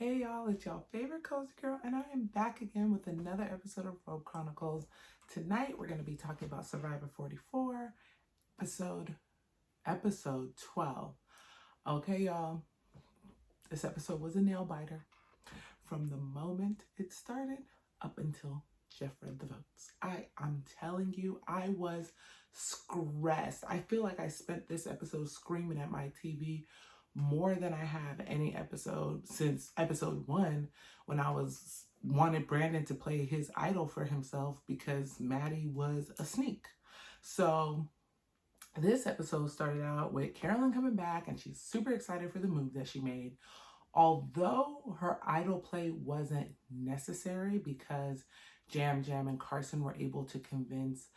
Hey y'all, it's y'all favorite cozy girl, and I am back again with another episode of Robe Chronicles. Tonight we're going to be talking about Survivor 44, episode 12. Okay, y'all, this episode was a nail biter from the moment it started up until Jeff read the votes. I'm telling you, I was stressed. I feel like I spent this episode screaming at my TV more than I have any episode since episode 1, when I wanted Brandon to play his idol for himself because Maddie was a sneak. So this episode started out with Carolyn coming back, and she's super excited for the move that she made. Although her idol play wasn't necessary because Jam Jam and Carson were able to convince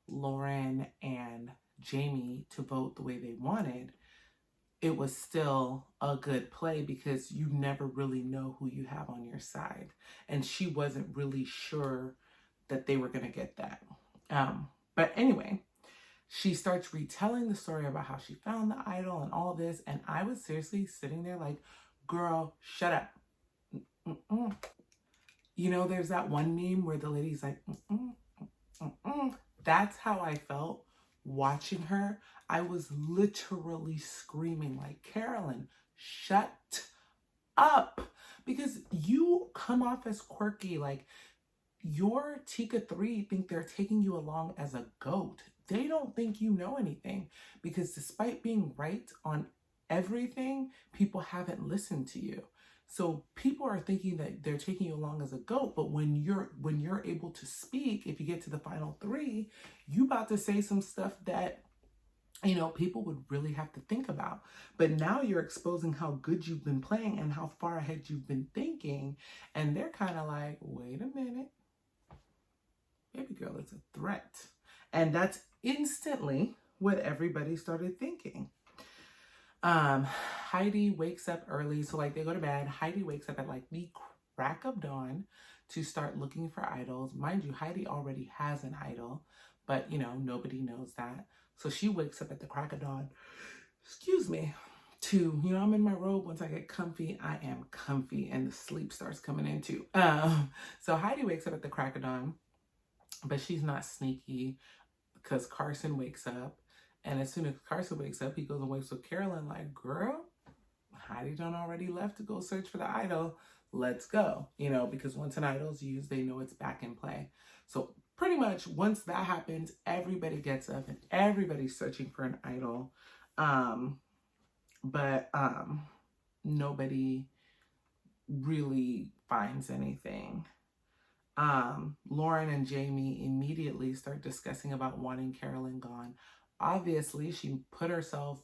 Lauren and Jamie to vote the way they wanted, it was still a good play because you never really know who you have on your side. And she wasn't really sure that they were going to get that. But anyway, she starts retelling the story about how she found the idol and all this. And I was seriously sitting there like, girl, shut up. Mm-mm. You know, there's that one meme where the lady's like, mm-mm, mm-mm. That's how I felt watching her. I was literally screaming like, Carolyn, shut up. Because you come off as quirky. Like, your Tika 3 think they're taking you along as a goat. They don't think you know anything. Because despite being right on everything, people haven't listened to you. So people are thinking that they're taking you along as a goat, but when you're able to speak, if you get to the final 3, you about to say some stuff that, you know, people would really have to think about. But now you're exposing how good you've been playing and how far ahead you've been thinking, and they're kind of like, wait a minute, baby girl, it's a threat. And that's instantly what everybody started thinking. Heidi wakes up early, so like they go to bed. Heidi wakes up at like the crack of dawn to start looking for idols. Mind you, Heidi already has an idol, but you know, nobody knows that. So she wakes up at the crack of dawn, to, you know, I'm in my robe. Once I get comfy, I am comfy, and the sleep starts coming in too. So Heidi wakes up at the crack of dawn, but she's not sneaky because Carson wakes up. And as soon as Carson wakes up, he goes and wakes up Carolyn like, girl, Heidi done already left to go search for the idol. Let's go. You know, because once an idol's used, they know it's back in play. So pretty much once that happens, everybody gets up and everybody's searching for an idol. But nobody really finds anything. Lauren and Jamie immediately start discussing about wanting Carolyn gone. Obviously, she put herself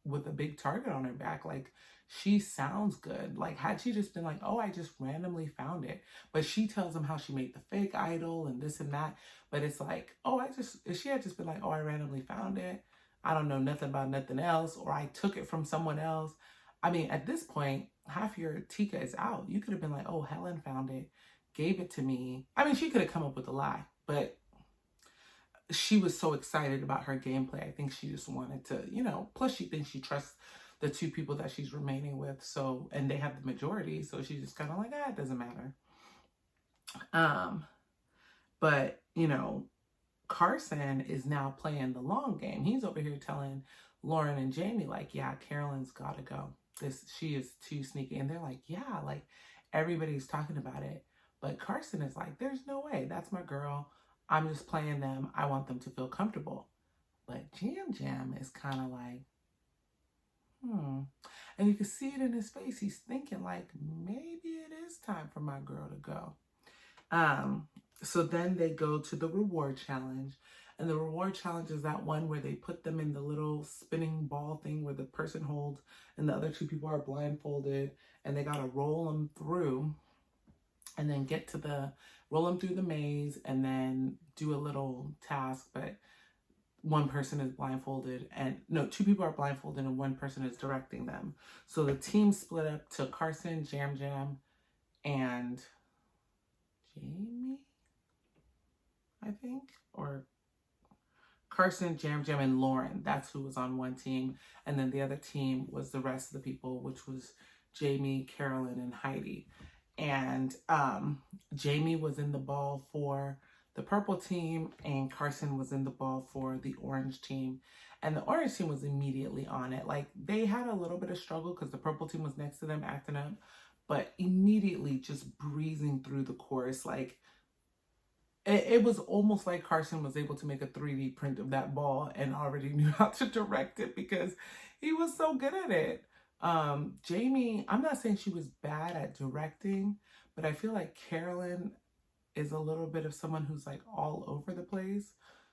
with a big target on her back. Like, she sounds good. Like, had she just been like, oh, I just randomly found it. But she tells them how she made the fake idol and this and that. But it's like, oh, if she had just been like, oh, I randomly found it. I don't know nothing about nothing else. Or I took it from someone else. I mean, at this point, half your Tika is out. You could have been like, oh, Helen found it, gave it to me. I mean, she could have come up with a lie, but she was so excited about her gameplay. I think she just wanted to, you know, plus she thinks she trusts the 2 people that she's remaining with. So, and they have the majority. So she's just kind of like, it doesn't matter. But, you know, Carson is now playing the long game. He's over here telling Lauren and Jamie like, yeah, Carolyn's got to go. She is too sneaky. And they're like, yeah, like everybody's talking about it. But Carson is like, there's no way. That's my girl. I'm just playing them. I want them to feel comfortable. But Jam Jam is kind of like, And you can see it in his face. He's thinking like, maybe it is time for my girl to go. So then they go to the reward challenge. And the reward challenge is that one where they put them in the little spinning ball thing where the person holds and the other 2 people are blindfolded. And they got to roll them through. And then roll them through the maze and then do a little task, but one person is blindfolded and no, 2 people are blindfolded and one person is directing them. So the team split up to Carson, Jam Jam, and Jamie, I think, or Carson, Jam Jam, and Lauren. That's who was on one team. And then the other team was the rest of the people, which was Jamie, Carolyn, and Heidi. And Jamie was in the ball for the purple team, and Carson was in the ball for the orange team. And the orange team was immediately on it. Like, they had a little bit of struggle because the purple team was next to them acting up, but immediately just breezing through the course. Like, it was almost like Carson was able to make a 3D print of that ball and already knew how to direct it because he was so good at it. Jamie, I'm not saying she was bad at directing, but I feel like Carolyn is a little bit of someone who's like all over the place.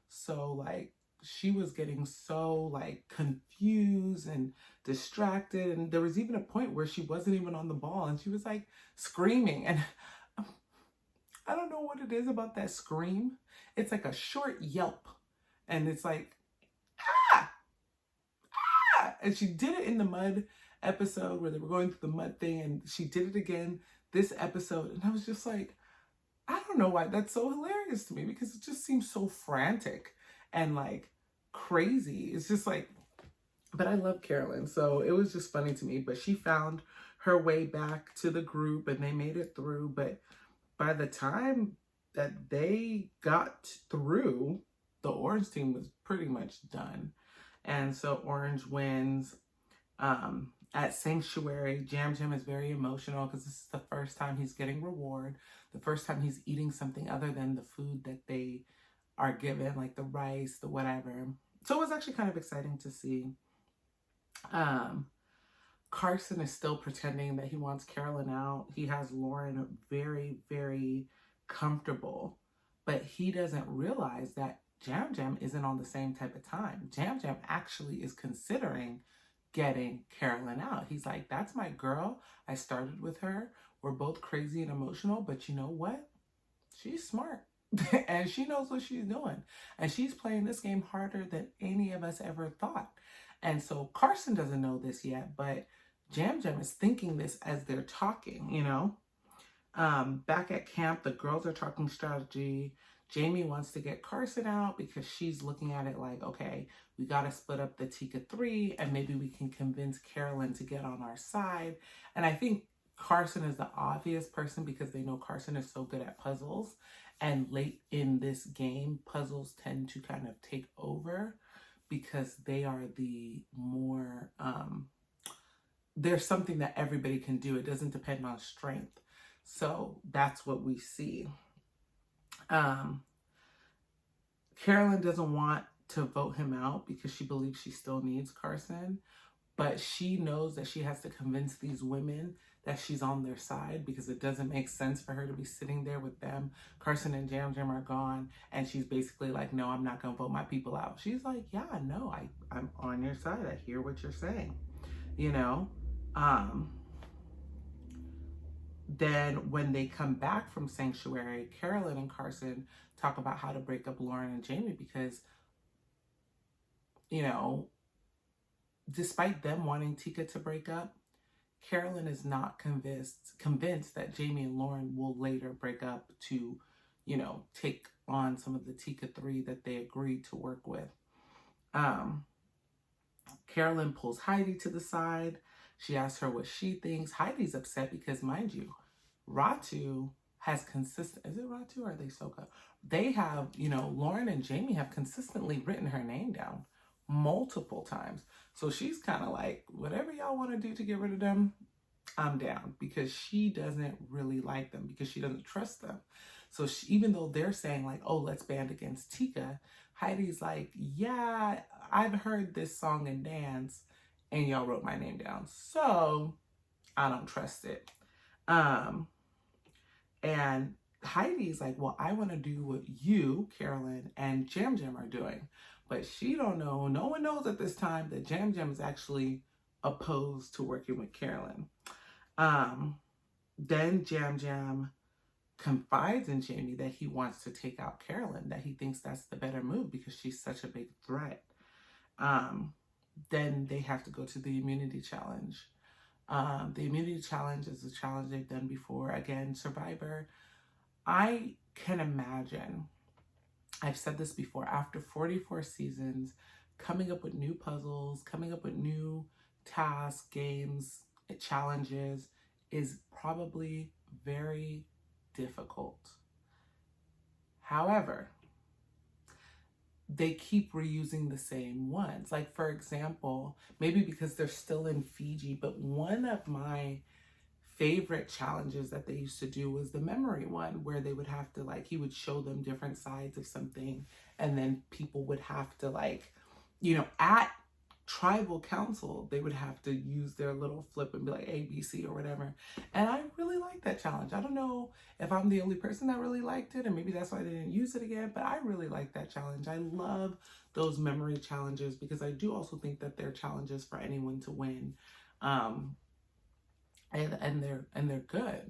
So like she was getting so like confused and distracted, and there was even a point where she wasn't even on the ball and she was like screaming, and I don't know what it is about that scream. It's like a short yelp, and it's like ah, ah, and she did it in the mud episode where they were going through the mud thing, and she did it again this episode, and I was just like, I don't know why that's so hilarious to me, because it just seems so frantic and like crazy. It's just like, but I love Carolyn, so it was just funny to me. But she found her way back to the group and they made it through. But by the time that they got through, the orange team was pretty much done. And so Orange wins. At Sanctuary, Jam Jam is very emotional because this is the first time he's getting reward, the first time he's eating something other than the food that they are given, like the rice, the whatever. So it was actually kind of exciting to see. Carson is still pretending that he wants Carolyn out. He has Lauren very, very comfortable, but he doesn't realize that Jam Jam isn't on the same type of time. Jam Jam actually is considering getting Carolyn out. He's like, that's my girl. I started with her. We're both crazy and emotional, but you know what? She's smart and she knows what she's doing. And she's playing this game harder than any of us ever thought. And so Carson doesn't know this yet, but Jam Jam is thinking this as they're talking, you know? Back at camp, the girls are talking strategy. Jamie wants to get Carson out because she's looking at it like, okay, we got to split up the Tika 3 and maybe we can convince Carolyn to get on our side. And I think Carson is the obvious person because they know Carson is so good at puzzles. And late in this game, puzzles tend to kind of take over because they are the more, there's something that everybody can do. It doesn't depend on strength. So that's what we see. Carolyn doesn't want to vote him out because she believes she still needs Carson, but she knows that she has to convince these women that she's on their side because it doesn't make sense for her to be sitting there with them. Carson and Jam Jam are gone, and she's basically like, no, I'm not gonna vote my people out. She's like, yeah, no, I'm on your side. I hear what you're saying, you know? Then when they come back from Sanctuary, Carolyn and Carson talk about how to break up Lauren and Jamie because, you know, despite them wanting Tika to break up, Carolyn is not convinced that Jamie and Lauren will later break up to, you know, take on some of the Tika 3 that they agreed to work with. Carolyn pulls Heidi to the side. She asks her what she thinks. Heidi's upset because, mind you, Ratu has consistent, is it Ratu or are they Soka? They have, you know, Lauren and Jamie have consistently written her name down multiple times. So she's kind of like, whatever y'all want to do to get rid of them, I'm down, because she doesn't really like them because she doesn't trust them. So she, even though they're saying like, oh, let's band against Tika, Heidi's like, yeah, I've heard this song and dance and y'all wrote my name down, so I don't trust it. And Heidi's like, well, I want to do what you, Carolyn, and Jam Jam are doing. But she don't know, no one knows at this time that Jam Jam is actually opposed to working with Carolyn. Then Jam Jam confides in Jamie that he wants to take out Carolyn, that he thinks that's the better move because she's such a big threat. Then they have to go to the immunity challenge. The immunity challenge is a challenge they've done before. Again, Survivor. I can imagine, I've said this before, after 44 seasons, coming up with new puzzles, coming up with new tasks, games, challenges is probably very difficult. However, they keep reusing the same ones. Like, for example, maybe because they're still in Fiji, but one of my favorite challenges that they used to do was the memory one, where they would have to, like, he would show them different sides of something, and then people would have to, like, at tribal council, they would have to use their little flip and be like A, B, C, or whatever. And I really like that challenge. I don't know if I'm the only person that really liked it, and maybe that's why they didn't use it again, but I really like that challenge. I love those memory challenges because I do also think that they're challenges for anyone to win. And they're good.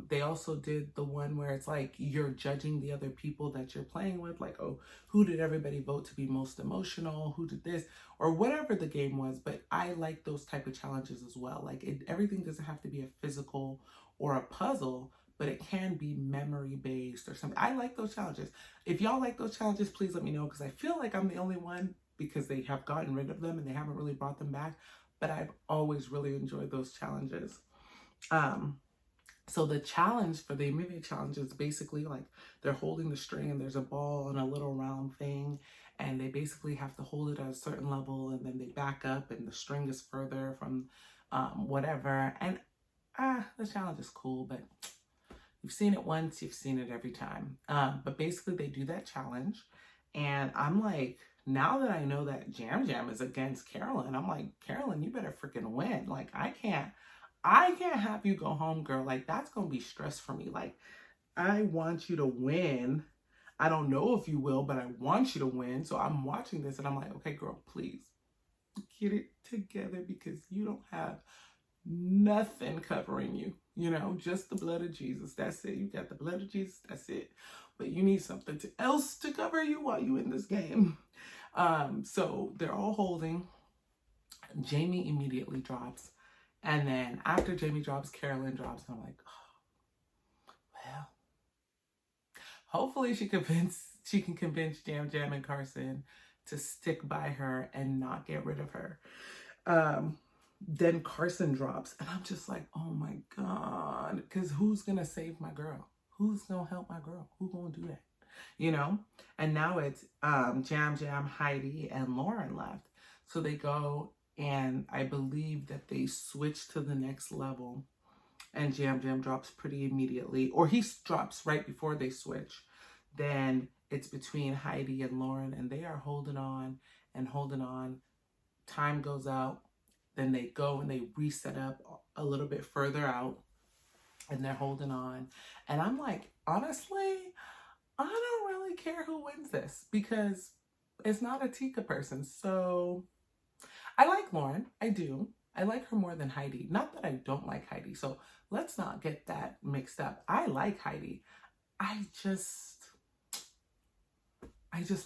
They also did the one where it's like you're judging the other people that you're playing with, like, oh, who did everybody vote to be most emotional, who did this, or whatever the game was. But I like those type of challenges as well. Like, everything doesn't have to be a physical or a puzzle, but it can be memory based or something. I like those challenges. If y'all like those challenges, please let me know, because I feel like I'm the only one, because they have gotten rid of them and they haven't really brought them back. But I've always really enjoyed those challenges. So the challenge for the immunity challenge is basically like they're holding the string and there's a ball and a little round thing, and they basically have to hold it at a certain level, and then they back up and the string is further from whatever. And the challenge is cool, but you've seen it once, you've seen it every time. But basically they do that challenge, and I'm like, now that I know that Jam Jam is against Carolyn, I'm like, Carolyn, you better freaking win. Like, I can't have you go home, girl. Like, that's going to be stress for me. Like, I want you to win. I don't know if you will, but I want you to win. So I'm watching this and I'm like, okay, girl, please get it together, because you don't have nothing covering you, just the blood of Jesus. That's it. You got the blood of Jesus. That's it. But you need something else to cover you while you in this game. So they're all holding. Jamie immediately drops. And then after Jamie drops, Carolyn drops. And I'm like, oh, well, hopefully she can convince Jam Jam and Carson to stick by her and not get rid of her. Then Carson drops, and I'm just like, oh my God, because who's gonna save my girl? Who's gonna help my girl? Who's gonna do that? And now it's Jam Jam, Heidi, and Lauren left. So they go, and I believe that they switch to the next level, and Jam Jam drops pretty immediately, or he drops right before they switch. Then it's between Heidi and Lauren, and they are holding on and holding on. Time goes out. Then they go and they reset up a little bit further out, and they're holding on. And I'm like, honestly, I don't really care who wins this, because it's not a Tika person. So I like Lauren. I do. I like her more than Heidi. Not that I don't like Heidi. So let's not get that mixed up. I like Heidi. I just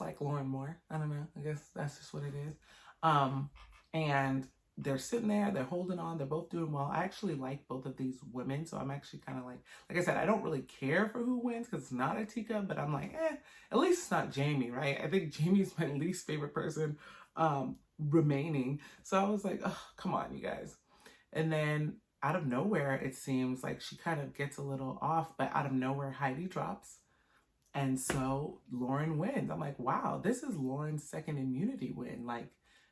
like Lauren more. I don't know. I guess that's just what it is. And they're sitting there, they're holding on, they're both doing well. I actually like both of these women, so I'm actually kind of like I said, I don't really care for who wins because it's not a Tika, but I'm like, at least it's not Jamie, right? I think Jamie's my least favorite person remaining. So I was like, oh, come on, you guys. And then out of nowhere, it seems like she kind of gets a little off, but out of nowhere, Heidi drops. And so Lauren wins. I'm like, wow, this is Lauren's second immunity win. Like,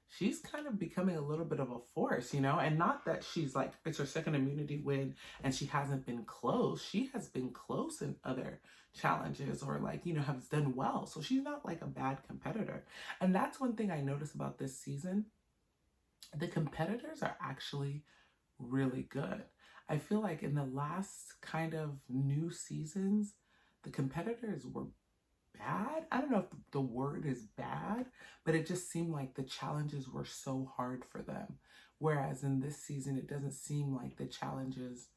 she's kind of becoming a little bit of a force, and not that she's like, it's her second immunity win and she hasn't been close. She has been close in other challenges, or like, has done well. So she's not like a bad competitor. And that's one thing I noticed about this season. The competitors are actually really good. I feel like in the last kind of new seasons, the competitors were bad. I don't know if the word is bad, but it just seemed like the challenges were so hard for them. Whereas in this season, it doesn't seem like the challenges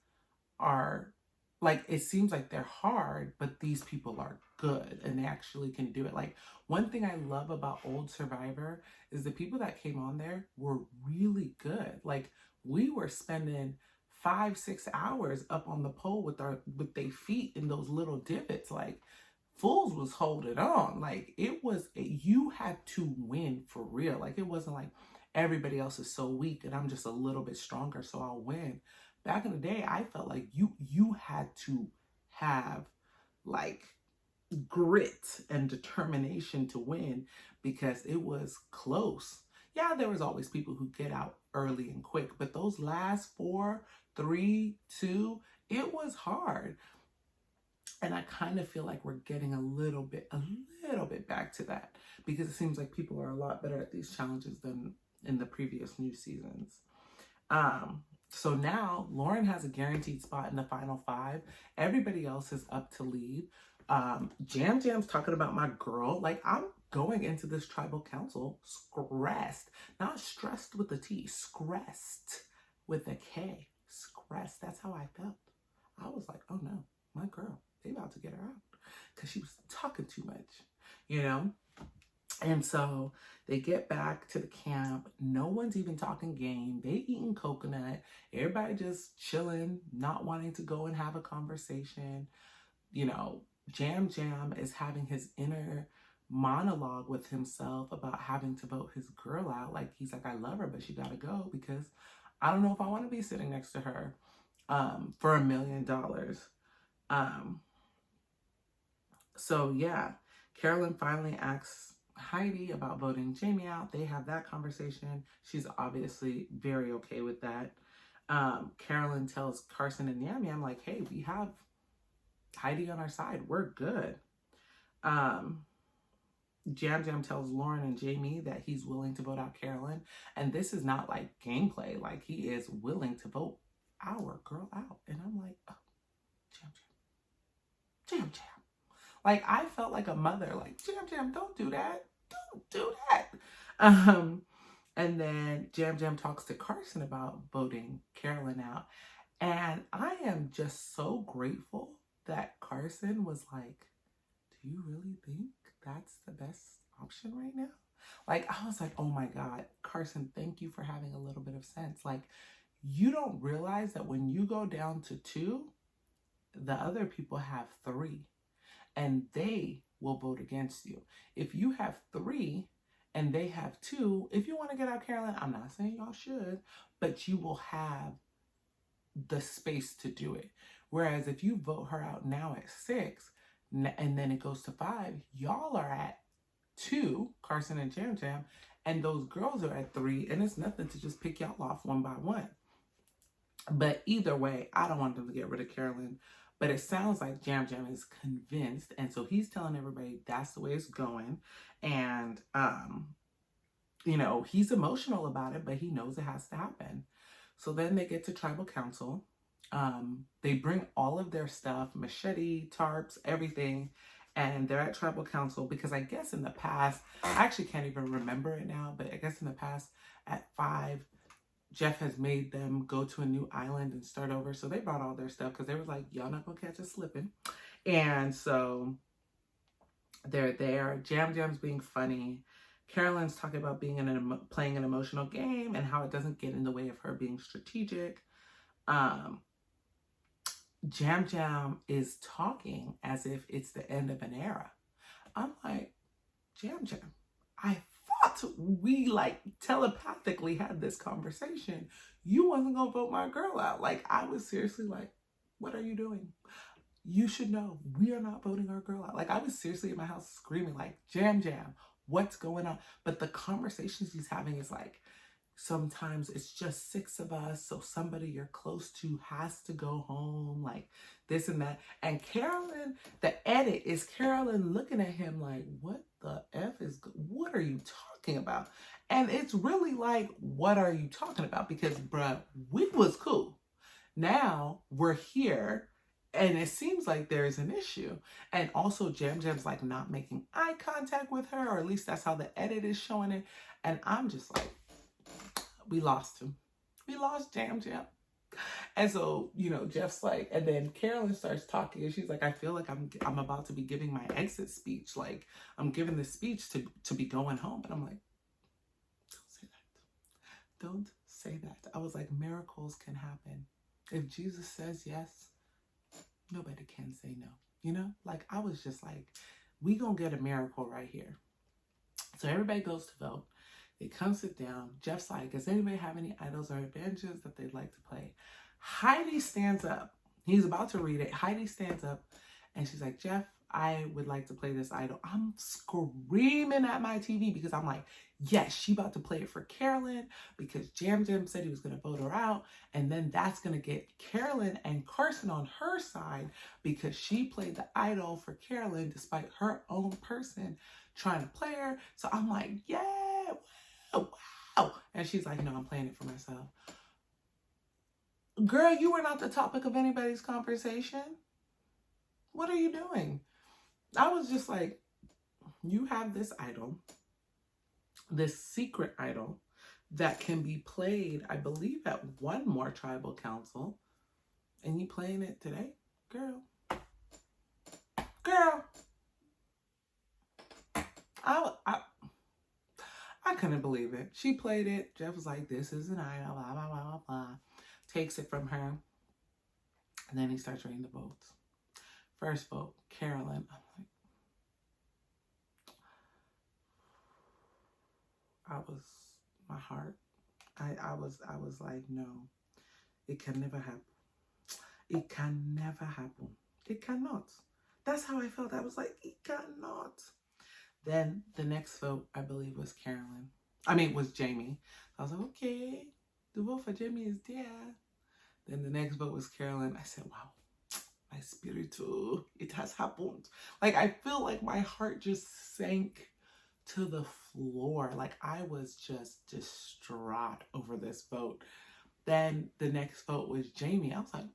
are, like, it seems like they're hard, but these people are good and they actually can do it. Like, one thing I love about old Survivor is the people that came on there were really good. Like, we were spending 5-6 hours up on the pole with their feet in those little divots. Like, Fools was holding on. Like, you had to win for real. Like, it wasn't like everybody else is so weak and I'm just a little bit stronger, so I'll win. Back in the day, I felt like you had to have like grit and determination to win because it was close. Yeah, there was always people who get out early and quick, but those last 4, 3, 2, it was hard. And I kind of feel like we're getting a little bit back to that because it seems like people are a lot better at these challenges than in the previous new seasons. So now Lauren has a guaranteed spot in the final 5. Everybody else is up to leave. Jam Jam's talking about my girl. Like, I'm going into this tribal council stressed, not stressed with a T, stressed with a K. Stressed. That's how I felt. I was like, oh no, my girl, they about to get her out because she was talking too much, you know? And so they get back to the camp. No one's even talking game. They eating coconut. Everybody just chilling, not wanting to go and have a conversation. You know, Jam Jam is having his inner monologue with himself about having to vote his girl out. Like, he's like, I love her, but she gotta go because I don't know if I want to be sitting next to her for $1 million. So yeah, Carolyn finally asks Heidi about voting Jamie out. They have that conversation. She's obviously very okay with that. Carolyn tells Carson and Yam Yam, like, hey, we have Heidi on our side. We're good. Jam Jam tells Lauren and Jamie that he's willing to vote out Carolyn. And this is not like gameplay. Like, he is willing to vote our girl out. And I'm like, oh, Jam Jam. Jam Jam. Like, I felt like a mother, like, Jam Jam, don't do that. Don't do that. And then Jam Jam talks to Carson about voting Carolyn out. And I am just so grateful that Carson was like, do you really think that's the best option right now? Like, I was like, oh my God, Carson, thank you for having a little bit of sense. Like, you don't realize that when you go down to 2, the other people have 3. And they will vote against you. If you have 3 and they have 2, if you want to get out Carolyn, I'm not saying y'all should, but you will have the space to do it. Whereas if you vote her out now at 6 and then it goes to 5, y'all are at 2, Carson and Jam Jam, and those girls are at 3, and it's nothing to just pick y'all off one by one. But either way, I don't want them to get rid of Carolyn. But it sounds like Jam Jam is convinced. And so he's telling everybody that's the way it's going. And, you know, he's emotional about it, but he knows it has to happen. So then they get to tribal council. They bring all of their stuff, machete, tarps, everything. And they're at tribal council because I guess in the past, I actually can't even remember it now, but I guess in the past at 5, Jeff has made them go to a new island and start over. So they brought all their stuff because they were like, y'all not gonna catch us slipping. And so they're there. Jam Jam's being funny. Carolyn's talking about being playing an emotional game and how it doesn't get in the way of her being strategic. Jam Jam is talking as if it's the end of an era. I'm like, Jam Jam, I thought we like telepathically had this conversation. You wasn't gonna vote my girl out. Like, I was seriously like, what are you doing? You should know we are not voting our girl out. Like, I was seriously in my house screaming like, Jam Jam, what's going on? But the conversations he's having is like, sometimes it's just 6 of us, so somebody you're close to has to go home, like this and that. And Carolyn, the edit is Carolyn looking at him like, what the F is, what are you talking about? And it's really like, what are you talking about? Because, bruh, we was cool. Now we're here, and it seems like there's an issue. And also Jam Jam's like not making eye contact with her, or at least that's how the edit is showing it. And I'm just like, we lost him. We lost Jam Jam. And so, you know, Jeff's like, and then Carolyn starts talking and she's like, I feel like I'm about to be giving my exit speech. Like, I'm giving this speech to be going home. And I'm like, don't say that. Don't say that. I was like, miracles can happen. If Jesus says yes, nobody can say no. You know, like, I was just like, we gonna get a miracle right here. So everybody goes to vote. They come sit down. Jeff's like, does anybody have any idols or advantages that they'd like to play? Heidi stands up. He's about to read it. Heidi stands up and she's like, Jeff, I would like to play this idol. I'm screaming at my TV because I'm like, yes, she about to play it for Carolyn because Jam Jam said he was going to vote her out. And then that's going to get Carolyn and Carson on her side because she played the idol for Carolyn despite her own person trying to play her. So I'm like, yeah, wow, wow. And she's like, no, I'm playing it for myself. Girl, you were not the topic of anybody's conversation. What are you doing? I was just like, you have this idol, this secret idol that can be played, I believe, at one more tribal council, and you playing it today? Girl. I couldn't believe it. She played it. Jeff was like, this is an idol, blah, blah, blah, blah, blah. Takes it from her. And then he starts reading the votes. First vote, Carolyn. I'm like, my heart. I was like, no, it can never happen. It can never happen. It cannot. That's how I felt. I was like, it cannot. Then the next vote, I believe, was Carolyn. Was Jamie. I was like, okay, the vote for Jamie is there. Then the next vote was Carolyn. I said, wow, my spirit too. It has happened. Like, I feel like my heart just sank to the floor. Like, I was just distraught over this vote. Then the next vote was Jamie. I was like,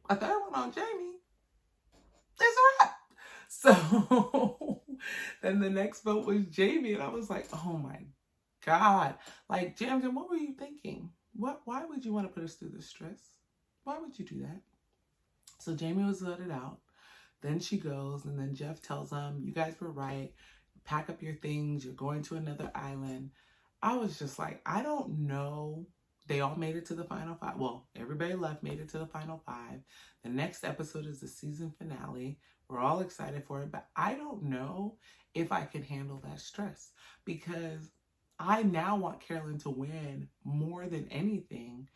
a third one on Jamie. It's a wrap. So then the next vote was Jamie, and I was like, oh my God. Like, Jam Jam, what were you thinking? Why would you want to put us through this stress? Why would you do that? So Jamie was voted out. Then she goes, and then Jeff tells them, you guys were right. Pack up your things. You're going to another island. I was just like, I don't know. They all made it to the final 5. Well, everybody left made it to the final 5. The next episode is the season finale. We're all excited for it, but I don't know if I can handle that stress because I now want Carolyn to win more than anything.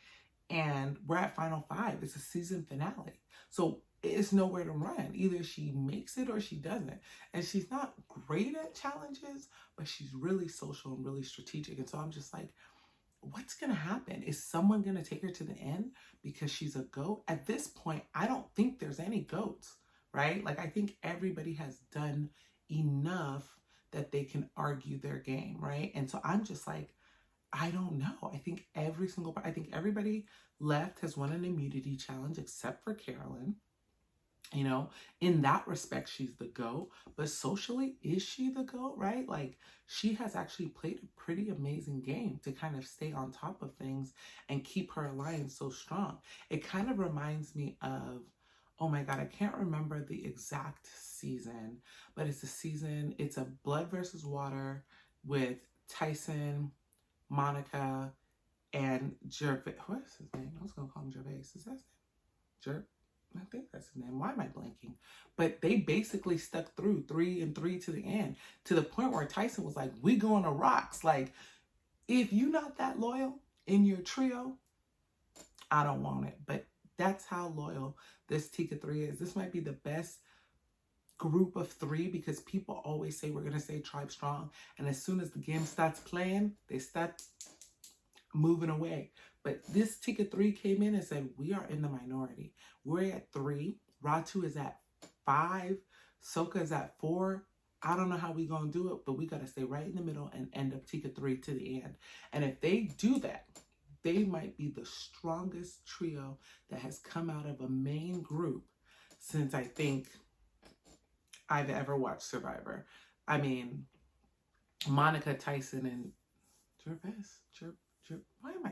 And we're at final 5. It's a season finale. So it's nowhere to run. Either she makes it or she doesn't. And she's not great at challenges, but she's really social and really strategic. And so I'm just like, what's going to happen? Is someone going to take her to the end because she's a goat? At this point, I don't think there's any goats, right? Like, I think everybody has done enough that they can argue their game, right? And so I'm just like, I don't know. I think everybody left has won an immunity challenge except for Carolyn. You know, in that respect, she's the GOAT. But socially, is she the GOAT, right? Like, she has actually played a pretty amazing game to kind of stay on top of things and keep her alliance so strong. It kind of reminds me of, oh my God, I can't remember the exact season, but it's a blood versus water with Tyson, Monica, and Gervais. What is his name? I was going to call him Gervais. Is that his name? I think that's his name. Why am I blanking? But they basically stuck through 3 and 3 to the end, to the point where Tyson was like, we going to rocks. Like, if you're not that loyal in your trio, I don't want it. But that's how loyal this Tika 3 is. This might be the best group of 3 because people always say we're going to say tribe strong. And as soon as the game starts playing, they start moving away. But this Tika 3 came in and said, we are in the minority. We're at 3. Ratu is at 5. Soka is at 4. I don't know how we going to do it, but we got to stay right in the middle and end up Tika 3 to the end. And if they do that, they might be the strongest trio that has come out of a main group since I think I've ever watched Survivor. I mean, Monica, Tyson, and Gervais. Why am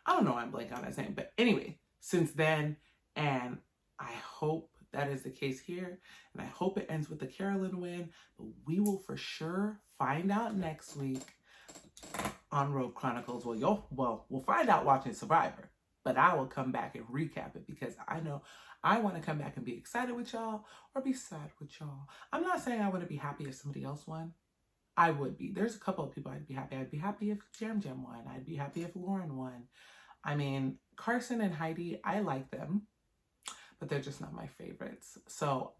I don't know why I'm blanking on his name. But anyway, since then, and I hope that is the case here. And I hope it ends with the Carolyn win. But we will for sure find out next week on Robe Chronicles. We'll find out watching Survivor. But I will come back and recap it because I know I want to come back and be excited with y'all or be sad with y'all. I'm not saying I want to be happy if somebody else won. I would be. There's a couple of people I'd be happy. I'd be happy if Jam Jam won. I'd be happy if Lauren won. I mean, Carson and Heidi, I like them, but they're just not my favorites. So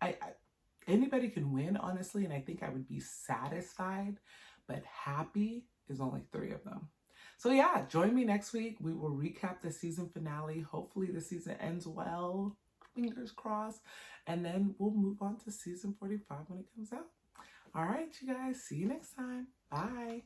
anybody can win, honestly, and I think I would be satisfied, but happy is only 3 of them. So yeah, join me next week. We will recap the season finale. Hopefully the season ends well, fingers crossed, and then we'll move on to season 45 when it comes out. All right, you guys, see you next time. Bye.